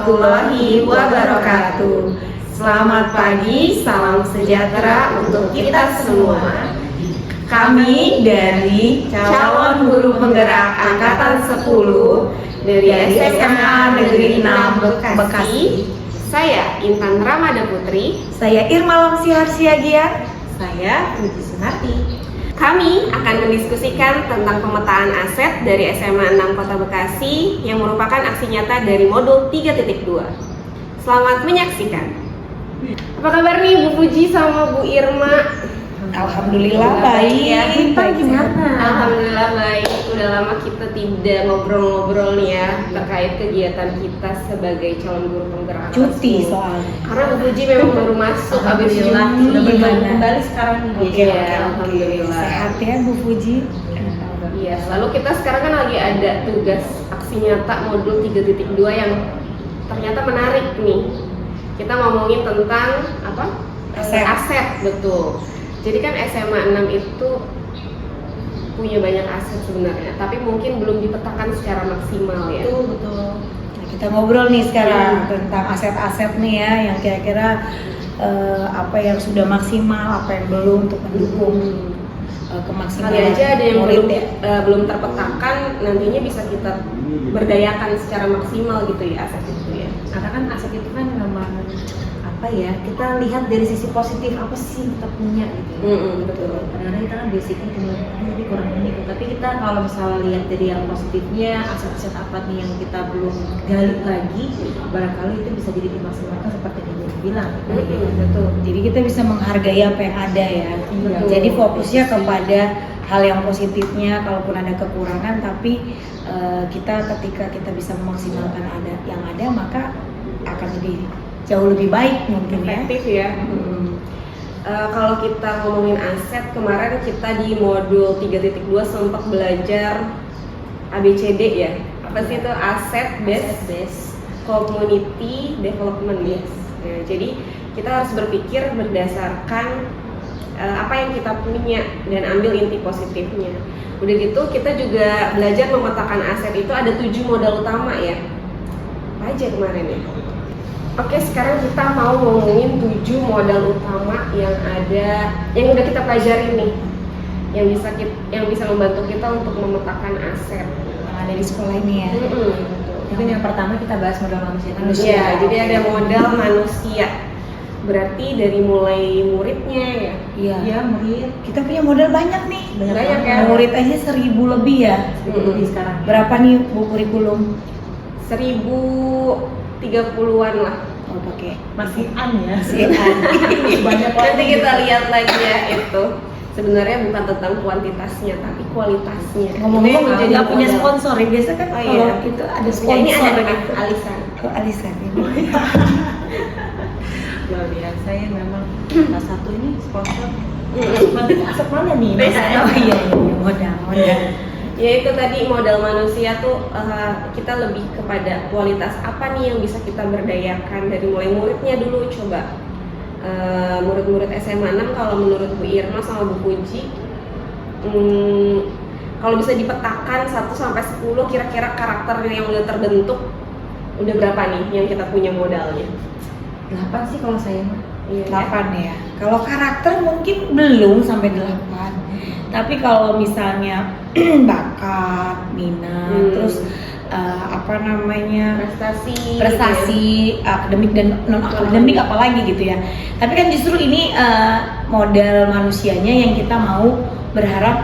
warahmatullahi wabarakatuh. Selamat pagi, salam sejahtera untuk kita semua. Kami dari calon guru penggerak angkatan 10 dari SMA Negeri 6 Bekasi. Saya Intan Ramada Putri. Saya Irma Lamsi Harsiagia. Saya Puji Sunarti. Kami akan mendiskusikan tentang pemetaan aset dari SMA 6 Kota Bekasi yang merupakan aksi nyata dari modul 3.2. Selamat menyaksikan. Apa kabar nih Bu Puji sama Bu Irma? Alhamdulillah baik. Ya, Baik. Gimana? Alhamdulillah baik. Udah lama kita tidak ngobrol-ngobrol nih ya terkait kegiatan kita sebagai calon guru penggerak. Cuti soalnya. Karena Bu Puji memang baru masuk habis cuti. Sudah Gimana? kembali sekarang nih. Oke, Alhamdulillah. Sehat ya Bu Puji. Iya, lalu kita sekarang kan lagi ada tugas aksi nyata modul 3.2 yang ternyata menarik nih. Kita ngomongin tentang apa? Aset, betul. Jadi kan SMA 6 itu punya banyak aset sebenarnya, tapi mungkin belum dipetakan secara maksimal ya. Betul. Nah, kita ngobrol nih sekarang tentang aset-aset nih ya, yang kira-kira apa yang sudah maksimal, apa yang belum untuk mendukung kemaksimalan. Kali aja ada yang murid belum ya. belum terpetakan, nantinya bisa kita berdayakan secara maksimal gitu ya aset itu ya. Karena kan aset itu kan memang apa ya? Kita lihat dari sisi positif apa sih yang kita punya gitu. Betul. Kadang-kadang kita kan basicnya cuma ini kurang ini, tapi kita kalau misalnya lihat dari yang positifnya, aset-aset apa nih yang kita belum gali lagi, barangkali itu bisa jadi dimaksimalkan seperti yang Ibu bilang. Betul. Jadi kita bisa menghargai apa yang ada ya. Betul. Jadi fokusnya kepada hal yang positifnya, kalaupun ada kekurangan, tapi kita ketika kita bisa memaksimalkan yang ada, maka akan jauh lebih baik mungkin ya. Efektif ya. Kalau kita ngomongin aset, kemarin kita di modul 3.2 sempat belajar ABCD ya. Apa sih itu? Asset based community development ya. Nah, jadi kita harus berpikir berdasarkan apa yang kita punya dan ambil inti positifnya. Udah gitu kita juga belajar memetakan aset itu ada 7 modal utama ya. Apa aja kemarin ya? Oke, sekarang kita mau ngomongin 7 modal utama yang udah kita pelajari nih, yang bisa membantu kita untuk memetakan aset Yang ada di sekolah ini ya. Mungkin yang pertama kita bahas modal manusia. Ya, jadi ada modal manusia. Berarti dari mulai muridnya ya. Iya. Ya, murid. Kita punya modal banyak nih. Banyak ya. Murid aja 1000 lebih ya. Lebih sekarang. Berapa nih Bu kurikulum? 1030-an lah. Oh, pakai Masih an ya. Banyak nanti kita lihat lagi ya itu. Sebenarnya bukan tentang kuantitasnya tapi kualitasnya. Ngomong-ngomong Itu yang nggak punya modal. sponsor ya, biasa kan Oh, kalau iya. itu ada Ya, sponsor ini ada gitu. alisan. Oh, alisan ini. Luar biasa ya memang. Salah satu ini sponsor. Mm-mm. Nanti aset mana nih? Oh iya, modal. Ya itu tadi modal manusia tuh kita lebih kepada kualitas apa nih yang bisa kita berdayakan dari mulai muridnya dulu. Coba murid-murid SMA 6 kalau menurut Bu Irma sama Bu Puji, kalau bisa dipetakan 1 sampai 10 kira-kira karakter yang udah terbentuk udah berapa nih yang kita punya modalnya? 8 sih kalau saya mah. Iya, 8 ya. Kalau karakter mungkin belum sampai 8. Tapi kalau misalnya bakat, minat, terus apa namanya prestasi akademik dan non akademik apalagi gitu ya. Tapi kan justru ini modal manusianya yang kita mau berharap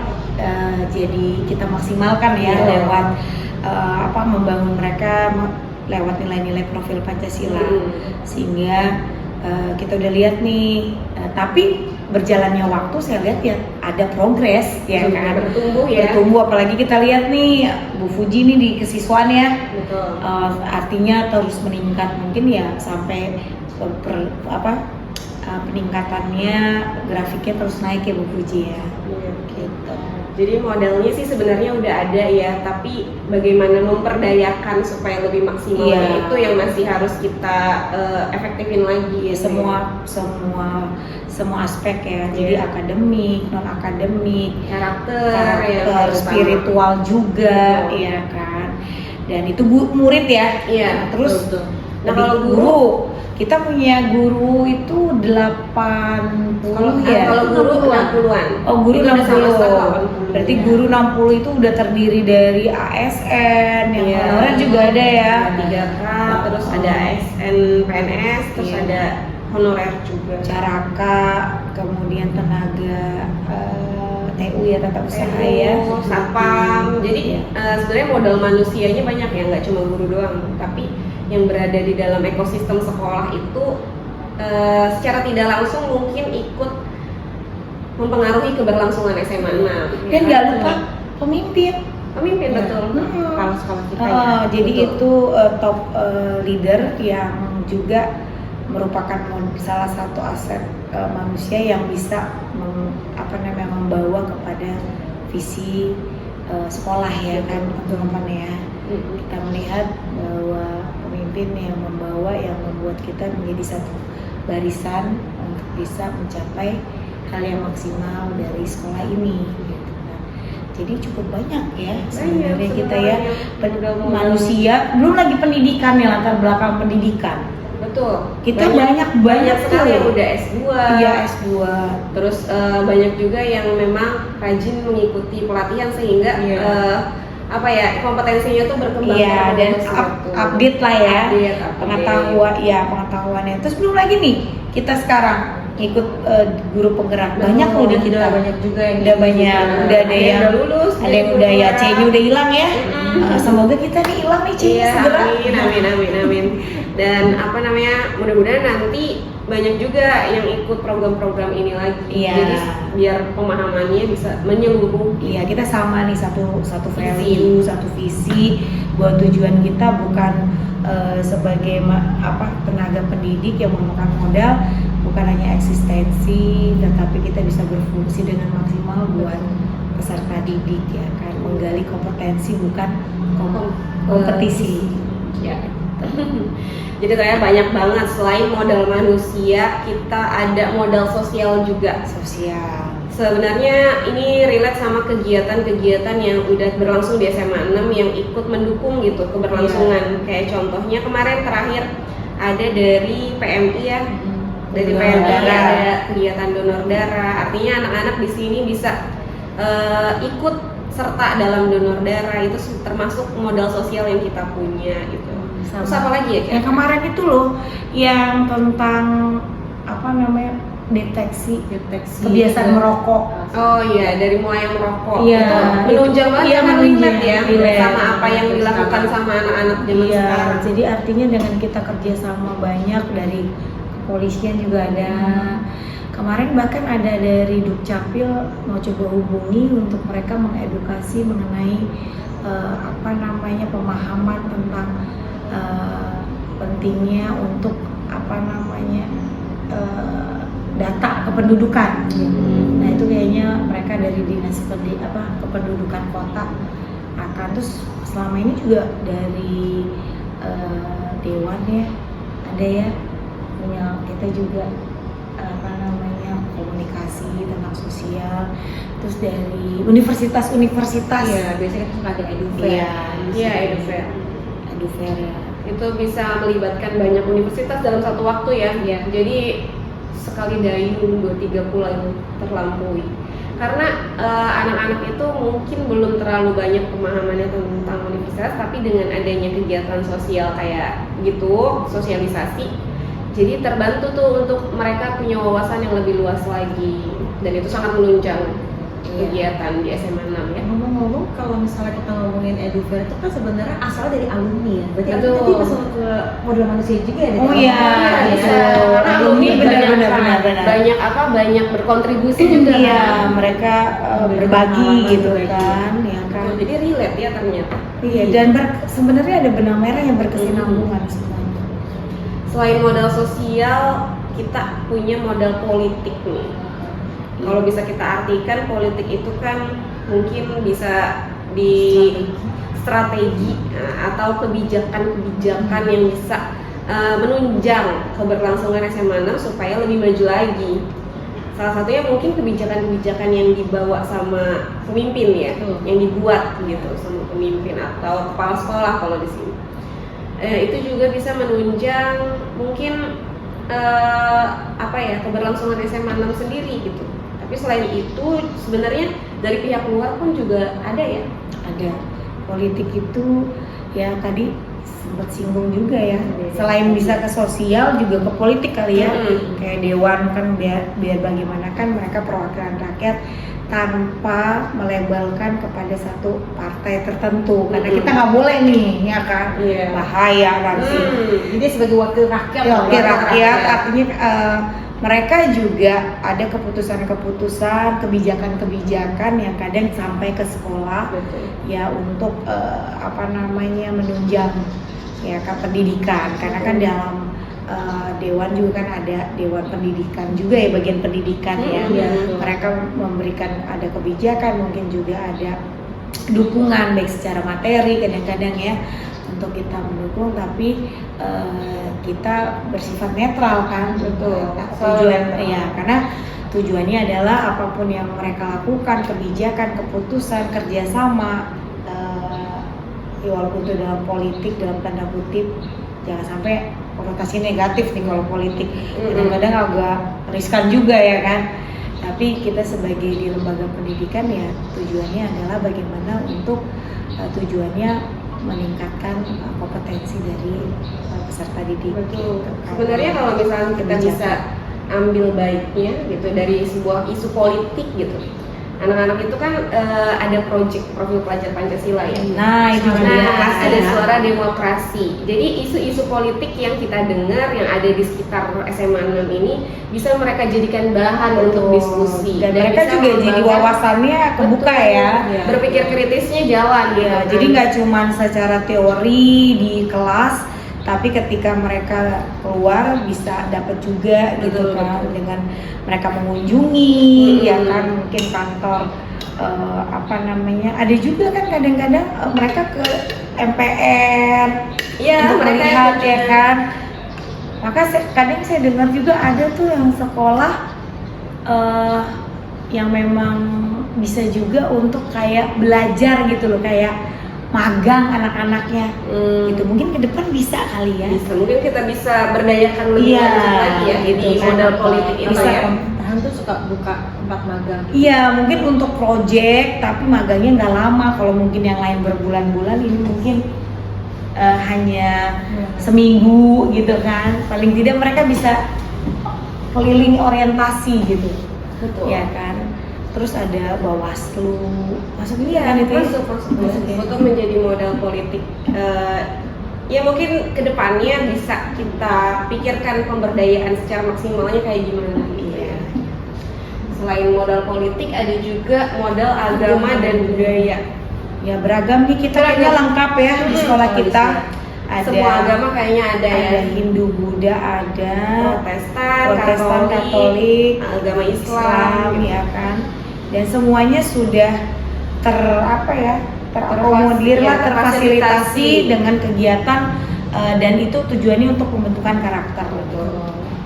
jadi kita maksimalkan ya lewat membangun mereka lewat nilai-nilai profil Pancasila sehingga kita udah lihat nih, tapi berjalannya waktu saya lihat ya ada progres ya kan, bertumbuh apalagi kita lihat nih Bu Puji nih di kesiswaan ya. Betul. Artinya terus meningkat mungkin ya sampai peningkatannya grafiknya terus naik ya Bu Puji ya. Gitu. Jadi modalnya sih sebenarnya udah ada ya, tapi bagaimana memperdayakan supaya lebih maksimal itu yang masih harus kita efektifin lagi ya. Semua aspek ya. Jadi akademik, non akademik, karakter spiritual juga, ya kan. Dan itu murid ya. Iya. Terus betul. Nah, Lebih kalau guru? kita punya guru itu 80 Kalau guru 60-an. Oh, guru Itu udah sama 60. staff 80. Berarti guru 60 itu udah terdiri dari ASN, yang Iya. honorer juga ada ya. 3K, terus ada ASN PNS, terus Iya. ada honorer juga. Caraka, kemudian tenaga TU ya, tata usaha ya. Satpam. Jadi Iya. sebenarnya modal manusianya banyak ya, nggak cuma guru doang, tapi yang berada di dalam ekosistem sekolah itu secara tidak langsung mungkin ikut mempengaruhi keberlangsungan SMA 6. Dan nggak lupa pemimpin. Pemimpin, Iya. betul. Kepala sekolah kita ya. Jadi betul. itu top leader yang juga merupakan salah satu aset manusia yang bisa membawa kepada visi sekolah ya kan teman-teman ya. Kita melihat bahwa pemimpin yang membawa, yang membuat kita menjadi satu barisan untuk bisa mencapai hal yang maksimal dari sekolah ini. Gitu. Nah, jadi cukup banyak ya sebenarnya kita ya manusia, belum lagi pendidikan ya, latar belakang pendidikan. Betul. Kita banyak sekali yang tuh. udah S2. Iya, S2. Terus banyak juga yang memang rajin mengikuti pelatihan sehingga kompetensinya tuh berkembang Iya, dan terus gitu. update lah ya. Update. Pengetahuannya. Terus belum lagi nih, kita sekarang ikut guru penggerak. Banyak loh udah kita. Banyak juga yang Udah banyak, udah ada yang udah lulus, ada yang udah ya C-nya udah hilang ya. Mm-mm. Semoga kita nih hilang nih C-nya Iya, segera. amin. Dan mudah-mudahan nanti banyak juga yang ikut program-program ini lagi. Iya. Jadi biar pemahamannya bisa menyeluruh. Iya, kita sama nih satu value, satu visi, bahwa tujuan kita bukan sebagai tenaga pendidik yang merupakan modal, bukan hanya eksistensi, tetapi kita bisa berfungsi dengan maksimal buat peserta didik ya kan, menggali kompetensi bukan kompetisi. Ya. Jadi saya banyak banget, selain modal manusia, kita ada modal sosial juga. Sosial. Sebenarnya ini relate sama kegiatan-kegiatan yang udah berlangsung di SMA 6 yang ikut mendukung gitu keberlangsungan. Kayak contohnya kemarin terakhir ada dari PMI ya. Dari Donor PMI darah. ada kegiatan donor darah. Artinya anak-anak di sini bisa ikut serta dalam donor darah, itu termasuk modal sosial yang kita punya gitu. Terus apa lagi ya? Yang kemarin itu loh, yang tentang deteksi kebiasaan merokok. Oh iya, dari mulai yang merokok. Iya, Itu menunjang banget iya, karena menunjang. relate ya Relate. sama apa yang dilakukan sama anak-anak zaman Iya, sekarang. jadi artinya dengan kita kerjasama banyak dari kepolisian juga ada. Kemarin bahkan ada dari Dukcapil mau coba hubungi untuk mereka mengedukasi mengenai pemahaman tentang pentingnya untuk data kependudukan. Nah itu kayaknya mereka dari dinas kependudukan kota akan, terus selama ini juga dari dewan ya ada ya, punya kita juga komunikasi tentang sosial, terus dari universitas-universitas. Iya, biasanya kita suka ada edufair. Iya, Edufair. Edufair ya. Itu bisa melibatkan banyak universitas dalam satu waktu ya. Iya. Jadi sekali dayung 2-3 pulau terlampaui. Karena anak-anak itu mungkin belum terlalu banyak pemahamannya tentang universitas, tapi dengan adanya kegiatan sosial kayak gitu, sosialisasi, jadi terbantu tuh untuk mereka punya wawasan yang lebih luas lagi, dan itu sangat menunjang kegiatan di SMA 6 ya. Ngomong-ngomong, kalau misalnya kita ngomongin edufair itu kan sebenarnya asal dari alumni ya. Berarti Betul. itu masuk ke modal manusia juga ya. dari Oh alumni. iya, Bisa. betul. Karena Alumni benar-benar. banyak berkontribusi juga. Iya, mereka berbagi gitu berbagi. kan, ya kan. Betul, jadi relate ya ternyata. Iya, dan sebenarnya ada benang merah yang berkesinambungan semuanya. Selain modal sosial, kita punya modal politik nih. Kalau bisa kita artikan, politik itu kan mungkin bisa di strategi atau kebijakan-kebijakan yang bisa menunjang keberlangsungan SMA 6 supaya lebih maju lagi. Salah satunya mungkin kebijakan-kebijakan yang dibawa sama pemimpin ya, yang dibuat gitu sama pemimpin atau kepala sekolah kalau di sini. Itu juga bisa menunjang mungkin keberlangsungan SMA 6 sendiri gitu. Tapi selain itu sebenarnya dari pihak luar pun juga ada ya. Ada politik itu ya tadi sempat singgung juga ya. Selain bisa ke sosial juga ke politik kali ya. Kayak dewan kan biar bagaimana kan mereka perwakilan rakyat tanpa melabelkan kepada satu partai tertentu karena kita nggak boleh nih ya kan bahaya nanti. Jadi sebagai wakil rakyat. Wakil rakyat artinya mereka juga ada keputusan-keputusan, kebijakan-kebijakan yang kadang sampai ke sekolah. Betul. Ya untuk menunjang ya ke pendidikan karena kan dalam dewan juga kan ada dewan pendidikan juga ya bagian pendidikan ya. Mereka memberikan ada kebijakan mungkin juga ada dukungan baik secara materi kadang-kadang ya untuk kita mendukung tapi kita bersifat netral kan. Betul. Tujuan ya karena tujuannya adalah apapun yang mereka lakukan kebijakan keputusan kerjasama ya walaupun itu dalam politik dalam tanda kutip jangan sampai konotasi negatif nih kalau politik kadang-kadang agak riskan juga ya kan tapi kita sebagai di lembaga pendidikan ya tujuannya adalah bagaimana untuk tujuannya meningkatkan kompetensi dari peserta didik. Betul. Sebenarnya kalau misalnya kita bisa ambil baiknya gitu dari sebuah isu politik gitu. Anak-anak itu kan ada project profil pelajar Pancasila ya. Nah, itu demokrasi. Ada suara demokrasi. Jadi isu-isu politik yang kita dengar yang ada di sekitar SMA 6 ini bisa mereka jadikan bahan untuk diskusi. Dan mereka juga jadi wawasannya kebuka ya. Berpikir kritisnya jalan gitu. Ya, jadi nggak cuma secara teori di kelas, tapi ketika mereka keluar bisa dapat juga gitu kan dengan mereka mengunjungi ya kan mungkin kantor ada juga kan kadang-kadang mereka ke MPR untuk melihat ya kan maka kadang saya dengar juga ada tuh yang sekolah yang memang bisa juga untuk kayak belajar gitu loh kayak magang anak-anaknya gitu mungkin ke depan bisa kali ya mungkin kita bisa berdayakan lebih lanjut lagi ya gitu, di modal politik itu bisa ya pemerintahan tuh suka buka tempat magang mungkin untuk project tapi magangnya nggak lama kalau mungkin yang lain berbulan-bulan ini mungkin hanya seminggu gitu kan paling tidak mereka bisa keliling orientasi gitu ya kan terus ada Bawaslu masuk kan itu masuk untuk menjadi modal politik ya mungkin kedepannya bisa kita pikirkan pemberdayaan secara maksimalnya kayak gimana gitu ya selain modal politik ada juga modal agama dan budaya ya beragam nih kita kayaknya lengkap ya di sekolah kita ada semua agama kayaknya ada ya Hindu Buddha ada Protestan Katolik agama Islam ya kan dan semuanya sudah terakomodir lah terfasilitasi dengan kegiatan dan itu tujuannya untuk pembentukan karakter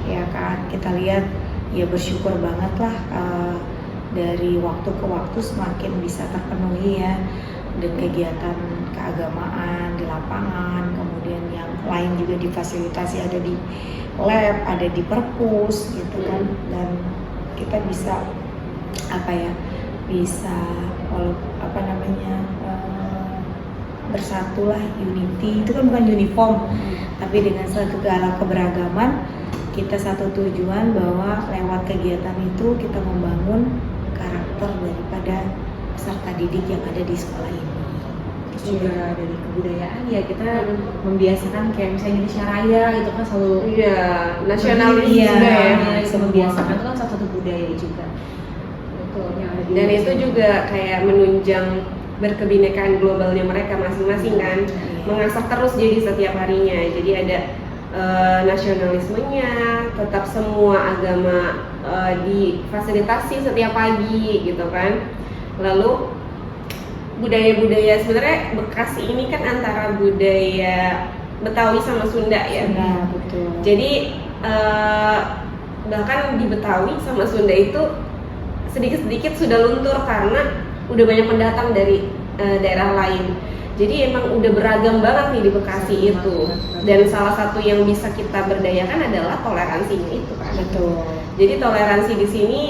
ya kan kita lihat ya bersyukur banget lah dari waktu ke waktu semakin bisa terpenuhi ya dan kegiatan keagamaan di lapangan kemudian yang lain juga difasilitasi ada di lab ada di perpus gitu kan dan kita bisa bersatulah unity itu kan bukan uniform tapi dengan segala keberagaman kita satu tujuan bahwa lewat kegiatan itu kita membangun karakter daripada peserta didik yang ada di sekolah ini. Terus juga dari kebudayaan ya kita membiasakan kayak misalnya Indonesia Raya itu kan selalu nasionalis juga ya membiasakan itu kan satu budaya juga. Dan itu juga kayak menunjang berkebinekaan globalnya mereka masing-masing kan mengasah terus jadi setiap harinya jadi ada nasionalismenya tetap semua agama difasilitasi setiap pagi gitu kan lalu budaya-budaya sebenarnya Bekasi ini kan antara budaya Betawi sama Sunda ya betul. Jadi bahkan di Betawi sama Sunda itu sedikit-sedikit sudah luntur karena udah banyak pendatang dari daerah lain. Jadi emang udah beragam banget nih di Bekasi itu. Dan salah satu yang bisa kita berdayakan adalah toleransinya itu kan. Betul. Jadi toleransi di sini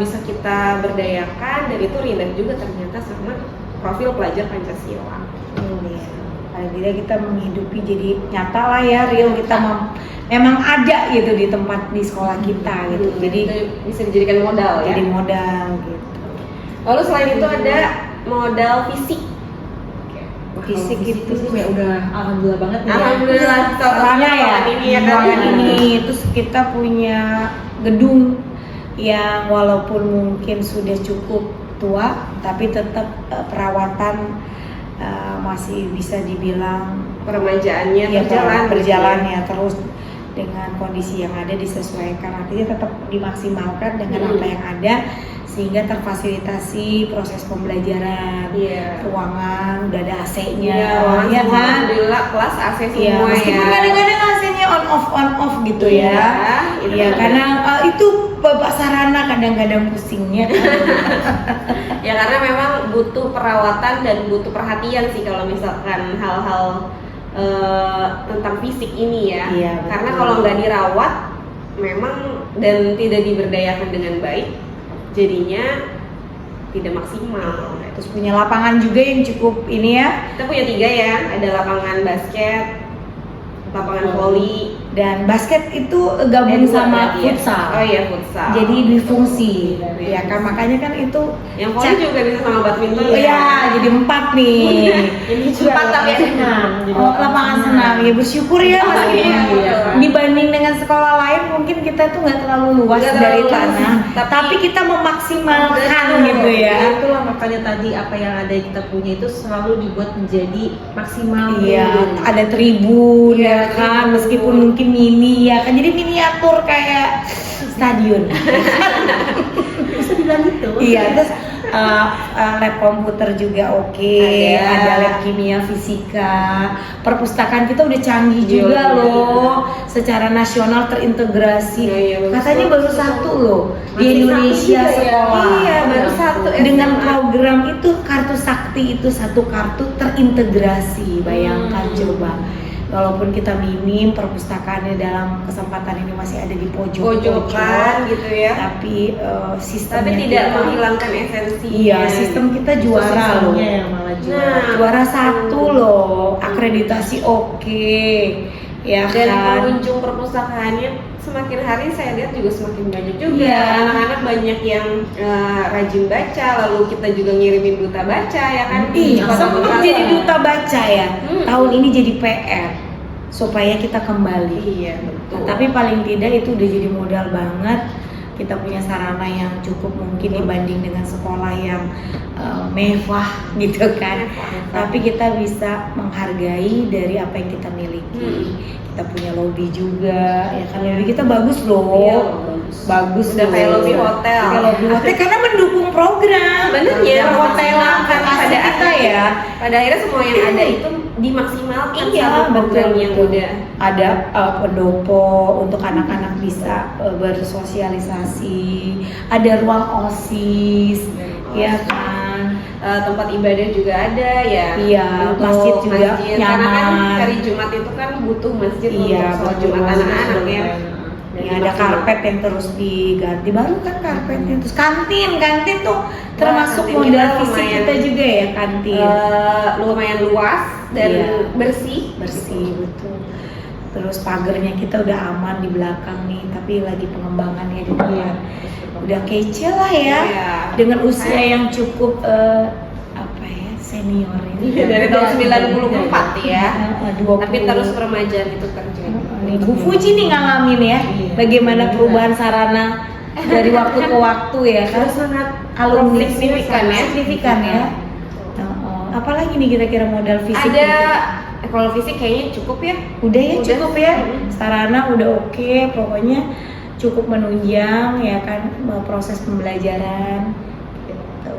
bisa kita berdayakan, dan itu relate juga ternyata sama profil pelajar Pancasila. Iya. Paling tidak kita menghidupi jadi nyata lah ya, real kita memang ada gitu di tempat di sekolah kita gitu. Jadi Itu bisa dijadikan modal ya. jadi modal gitu. Lalu selain itu ada modal fisik. Fisik itu sih ya udah alhamdulillah banget nih. Alhamdulillah, Soalnya ya, ini ya kan. ruangan ini terus kita punya gedung yang walaupun mungkin sudah cukup tua, tapi tetap perawatan masih bisa dibilang Peremajaannya ya, berjalan gitu ya, terus dengan kondisi yang ada disesuaikan, artinya tetap dimaksimalkan dengan apa yang ada sehingga terfasilitasi proses pembelajaran. Iya. Ruangan udah ada AC-nya, Iya, ruangan ya semua kan? alhamdulillah kelas AC Iya, semua ya. meskipun kadang-kadang AC-nya on off gitu Iya, ya. itu Iya, kan. karena itu Bapak Sarana kadang-kadang pusingnya. Ya karena memang butuh perawatan dan butuh perhatian sih kalau misalkan hal-hal tentang fisik ini ya. Iya, betul. Karena kalau nggak dirawat memang dan tidak diberdayakan dengan baik, jadinya tidak maksimal. Terus punya lapangan juga yang cukup ini ya, Kita punya 3 ya, ada lapangan basket, lapangan voli, dan basket itu gabung sama berarti ya? futsal. Oh iya, futsal. Jadi difungsi, ya kan, makanya kan itu yang voli juga bisa sama badminton. Iya, jadi 4 nih. Ini Empat tapi ada senam. Oh, lapangan senam ya, bersyukur ya Mas. Iya. Dibanding dengan sekolah lain mungkin kita tuh nggak terlalu luas Nggak dari terlalu luas, tanah, tapi kita memaksimalkan gitu ya. Itulah makanya tadi apa yang ada yang kita punya itu selalu dibuat menjadi maksimal. Iya, ada tribun Iya, ya kan, tribun. meskipun mungkin mini ya kan, jadi miniatur kayak stadion. Bisa dibilang gitu. Iya, terus lab komputer juga oke, ada lab kimia, fisika, perpustakaan kita udah canggih Iya, juga iya. loh, secara nasional terintegrasi. Iya, iya, bagus Katanya banget. baru 1 loh di Masih Indonesia 1 juga ya? sekolah. Iya, baru 1 Dengan SMA. program itu kartu sakti itu 1 kartu terintegrasi, bayangkan coba. Walaupun kita minim perpustakaannya dalam kesempatan ini masih ada di Pojokan gitu ya. tapi sistemnya Tapi tidak kita- menghilangkan esensinya. Iya, sistem kita juara loh. Sistemnya yang malah juara. Nah, Juara 1 loh, akreditasi oke, ya Dan kan. pengunjung perpustakaannya semakin hari saya lihat juga semakin banyak juga. Iya. Anak-anak banyak yang rajin baca, lalu kita juga ngirimin duta baca ya kan. Iya, Kota sempat Bekasi. jadi duta baca ya. Hmm. Tahun ini jadi PR supaya kita kembali. Iya, betul. Tapi paling tidak itu udah jadi modal banget. Kita punya sarana yang cukup mungkin dibanding dengan sekolah yang mewah gitu kan. Tapi kita bisa menghargai dari apa yang kita miliki. Kita punya lobby juga, ya kan, lobby kita bagus loh. Iya, Bagus Udah loh. kayak lobby hotel. Kayak lobby hotel karena mendukung program. Benernya, Perhotelan kan pada kita ya. Pada akhirnya semua yang ada itu dimaksimalkan Iya, sama program yang betul. udah. Ada pendopo untuk anak-anak bisa bersosialisasi, ada ruang OSIS, ya kan. Tempat ibadah juga ada ya. Iya, Untuk masjid juga Karena kan nyaman. hari Jumat itu kan butuh masjid Iya, untuk sholat betul. Jumat anak-anak ya. Dan Ya, ada karpet yang terus diganti, baru kan karpetnya. Terus kantin tuh termasuk kantin modal kita fisik lumayan. kita juga ya, kantin. Lumayan luas dan Iya. bersih. Bersih, betul. Terus pagernya kita udah aman di belakang nih, tapi lagi pengembangannya di depan. Udah kece lah ya, Iya. dengan usia yang cukup apa ya, senior ini. Dari tahun 94 ya. 20. Tapi terus peremajaan itu terjadi. Nih, Bu Fuji nih ngalamin ya, Iya. bagaimana perubahan sarana dari waktu ke waktu ya kan. Terus sangat Alumni signifikan ya. Signifikan ya. Apalagi nih kira-kira modal fisik? Ada gitu? kalau fisik kayaknya cukup ya. Udah ya, Udah. cukup ya. Mm. Sarana udah oke, pokoknya cukup menunjang ya kan proses pembelajaran. Gitu.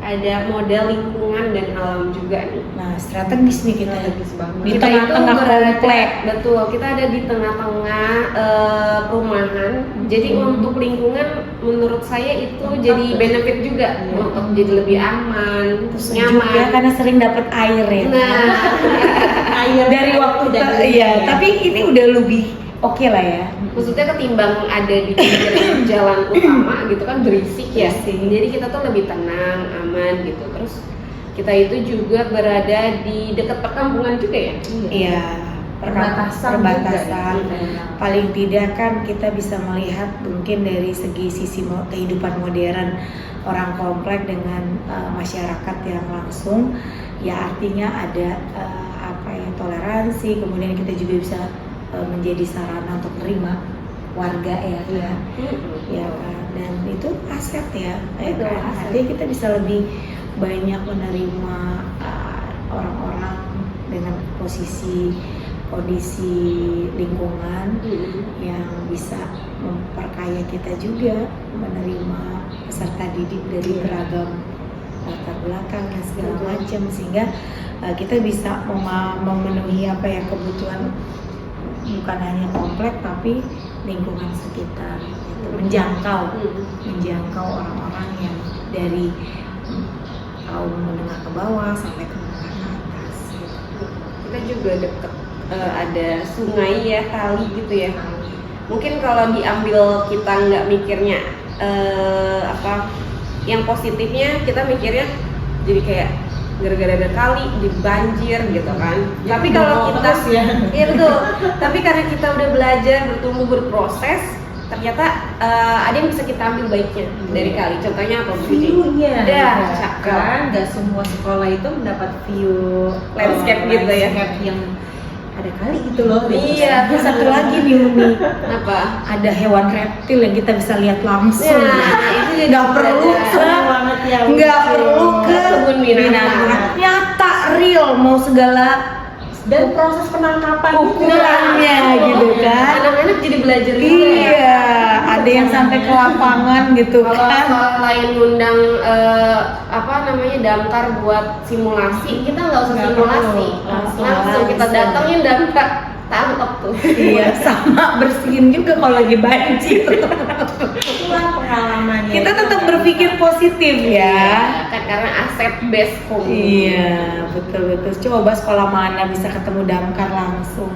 ada modal lingkungan dan alam juga nih. Nah, strategis nih kita Strategis banget. di Kita itu tengah-tengah berada- komplek. Betul, kita ada di tengah-tengah perumahan. Jadi untuk lingkungan menurut saya itu jadi benefit juga untuk jadi lebih aman, Terus nyaman. juga karena sering dapat air ya. Nah, Air Dari waktu iya, tapi ini udah lebih oke lah ya. maksudnya ketimbang ada di pinggir jalan utama gitu kan berisik ya. Jadi kita tuh lebih tenang, aman gitu. Terus kita itu juga berada di dekat perkampungan juga ya. Iya, Perbatasan perbatasan. juga ya. Paling tidak kan kita bisa melihat mungkin dari segi sisi kehidupan modern orang komplek dengan masyarakat yang langsung, ya artinya ada toleransi. Kemudian kita juga bisa menjadi sarana untuk menerima warga ya kan? Ya kan? Dan itu aset ya, Betul, kan? aset. Artinya kita bisa lebih banyak menerima orang-orang dengan kondisi lingkungan yang bisa memperkaya kita juga, menerima peserta didik dari beragam latar belakang dan segala macam, sehingga kita bisa memenuhi kebutuhan bukan hanya komplek tapi lingkungan sekitar, gitu. menjangkau orang-orang yang dari kaum menengah ke bawah sampai ke menengah ke atas, gitu. Kita juga deket ada sungai ya, kali gitu ya. Mungkin kalau diambil kita nggak mikirnya yang positifnya, kita mikirnya jadi kayak gara-gara ada kali di banjir gitu kan. Ya, Tapi kalau kita bagus ya. iya betul. Tapi karena kita udah belajar, bertumbuh, berproses, ternyata ada yang bisa kita ambil baiknya dari kali. Contohnya apa Bu Cici? View-nya Ya, ya, cakep. kan nggak semua sekolah itu mendapat view Landscape gitu ya. landscape yang ada kali gitu loh. Iya, Terus satu lagi nih Umi, Apa? ada hewan reptil yang kita bisa lihat langsung. Nah, itu jadi Nggak perlu belajar. Seru banget ya. nggak perlu ke Kebun binatang. nyata real, mau segala Dan proses penangkapan ukurannya gitu kan. Anak-anak jadi belajar juga ya. Iya, ada yang sampai ke lapangan gitu Kalau kan. lain ngundang damkar buat simulasi, kita nggak usah Nggak simulasi, perlu. langsung kita datangin damkar, tangkap tuh. Iya, sama bersihin juga kalau lagi banjir. Itulah pengalamannya. Kita tetap berpikir positif ya. Kan karena aset base home. Iya, betul. Coba sekolah mana bisa ketemu damkar langsung.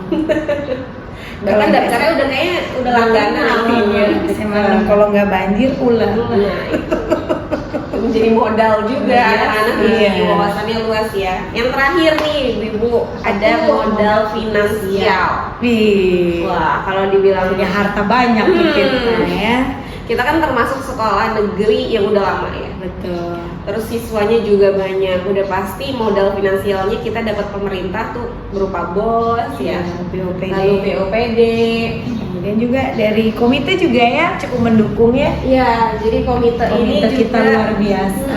Bahkan damkarnya udah kayaknya udah langganan artinya. Semalam kalau nggak banjir ulah. Nah, itu menjadi modal juga anak-anak Iya. di wawasannya luas ya. Yang terakhir nih, Ibu, ada modal finansial. Wih, Wah, kalau dibilang punya harta banyak nih kita ya. kita kan termasuk sekolah negeri yang udah lama ya. Betul. Terus siswanya juga banyak. Udah pasti modal finansialnya kita dapat pemerintah tuh berupa BOS ya. BOPD. Lalu BOPD. Kemudian juga dari komite juga ya cukup mendukung ya. Ya, jadi komite ini Komite kita juga luar biasa.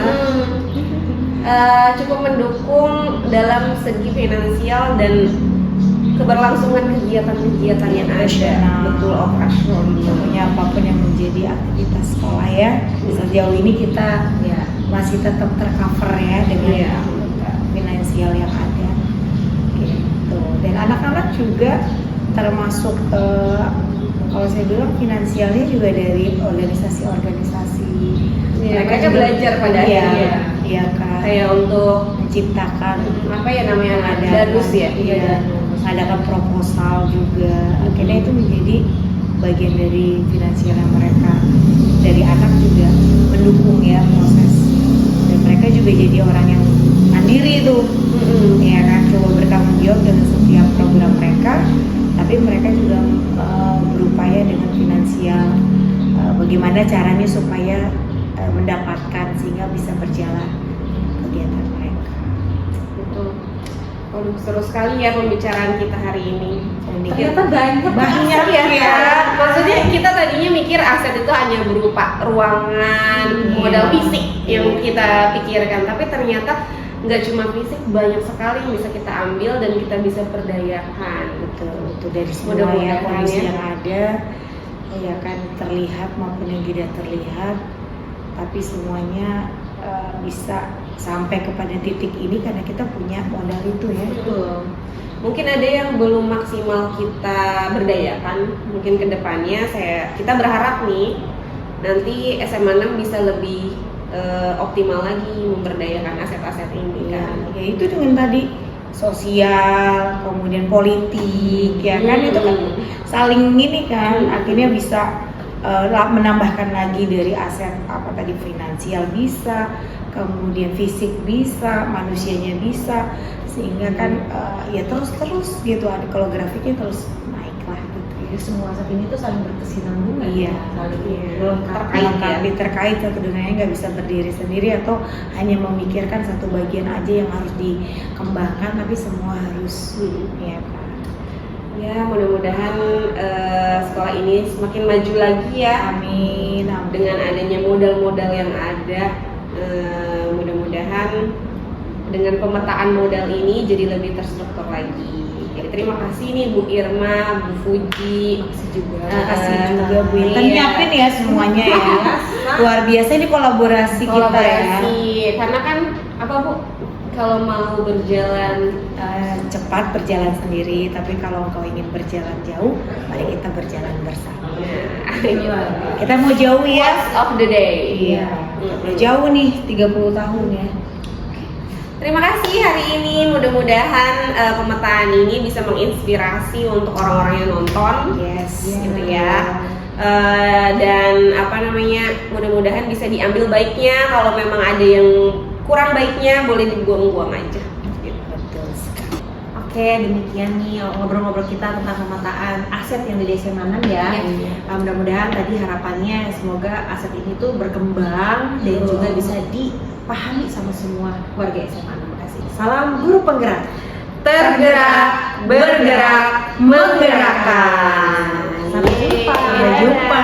Cukup mendukung dalam segi finansial dan keberlangsungan kegiatan-kegiatan yang ada. Operasional. Betul, operasional. Pokoknya apapun yang menjadi aktivitas sekolah ya. Sejauh ini kita ya masih tetap tercover ya dengan Iya. finansial yang ada. Gitu. Dan anak-anak juga termasuk kalau saya bilang finansialnya juga dari organisasi-organisasi. Iya, mereka belajar pada iya, akhirnya. iya kan. Kayak untuk Menciptakan apa ya namanya, ada danus ya. iya, mengadakan proposal juga. Akhirnya itu menjadi bagian dari finansial yang mereka, dari anak juga mendukung ya proses, dan mereka juga jadi orang yang mandiri tuh ya kan, coba bertanggung jawab dengan setiap program mereka, tapi mereka juga berupaya dengan finansial, bagaimana caranya supaya mendapatkan sehingga bisa berjalan kegiatan mereka. Betul. Waduh, seru sekali ya pembicaraan kita hari ini. ternyata Banyak ya. Maksudnya kita tadinya mikir aset itu hanya berupa ruangan, modal fisik yang kita pikirkan, tapi ternyata nggak cuma fisik, banyak sekali yang bisa kita ambil dan kita bisa perdayakan. Betul, itu dari semua Mudah-mudahan ya kondisi ya. yang ada, ya kan, terlihat maupun yang tidak terlihat, tapi semuanya bisa sampai kepada titik ini karena kita punya modal itu ya. Betul. Mungkin ada yang belum maksimal kita berdayakan. Mungkin kedepannya kita berharap nih nanti SMA 6 bisa lebih optimal lagi memberdayakan aset-aset ini kan. Ya itu dengan tadi sosial, kemudian politik, ya kan itu kan saling ini kan, akhirnya bisa menambahkan lagi dari aset apa tadi finansial bisa, kemudian fisik bisa, manusianya bisa, sehingga kan ya terus gitu ada kalau grafiknya terus naik lah gitu. Jadi semua aset ini tuh saling berkesinambungan. Iya. Saling Terkait ya. terkait satu dengan yang nggak bisa berdiri sendiri atau hanya memikirkan satu bagian aja yang harus dikembangkan, tapi semua harus ya kan. Ya mudah-mudahan sekolah ini semakin maju lagi ya. Amin. Dengan adanya modal-modal yang ada, mudah-mudahan dengan pemetaan modal ini jadi lebih terstruktur lagi. Jadi terima kasih nih Bu Irma, Bu Fuji. Makasih juga. Makasih juga Bu Intan Iya. nyiapin ya semuanya ya. Luar biasa ini kolaborasi kita ya. Karena kan apa Bu, kalau mau berjalan Cepat berjalan sendiri, tapi kalau engkau ingin berjalan jauh, mari kita berjalan bersama. Kita mau jauh ya. Words of the day. Iya. Udah jauh nih 30 tahun ya. Terima kasih hari ini, mudah-mudahan pemetaan ini bisa menginspirasi untuk orang-orang yang nonton. Yes. Gitu ya. Dan apa namanya, mudah-mudahan bisa diambil baiknya. Kalau memang ada yang kurang baiknya boleh dibuang-buang aja. Betul sekali. Oke, demikian nih ngobrol-ngobrol kita tentang pemetaan aset yang di SMA 6 ya. Iya. Mudah-mudahan tadi harapannya semoga aset ini tuh berkembang dan juga bisa dipahami sama semua warga SMA 6. Terima kasih. Salam guru penggerak. Tergerak, bergerak, menggerakkan. Sampai jumpa. Sampai jumpa.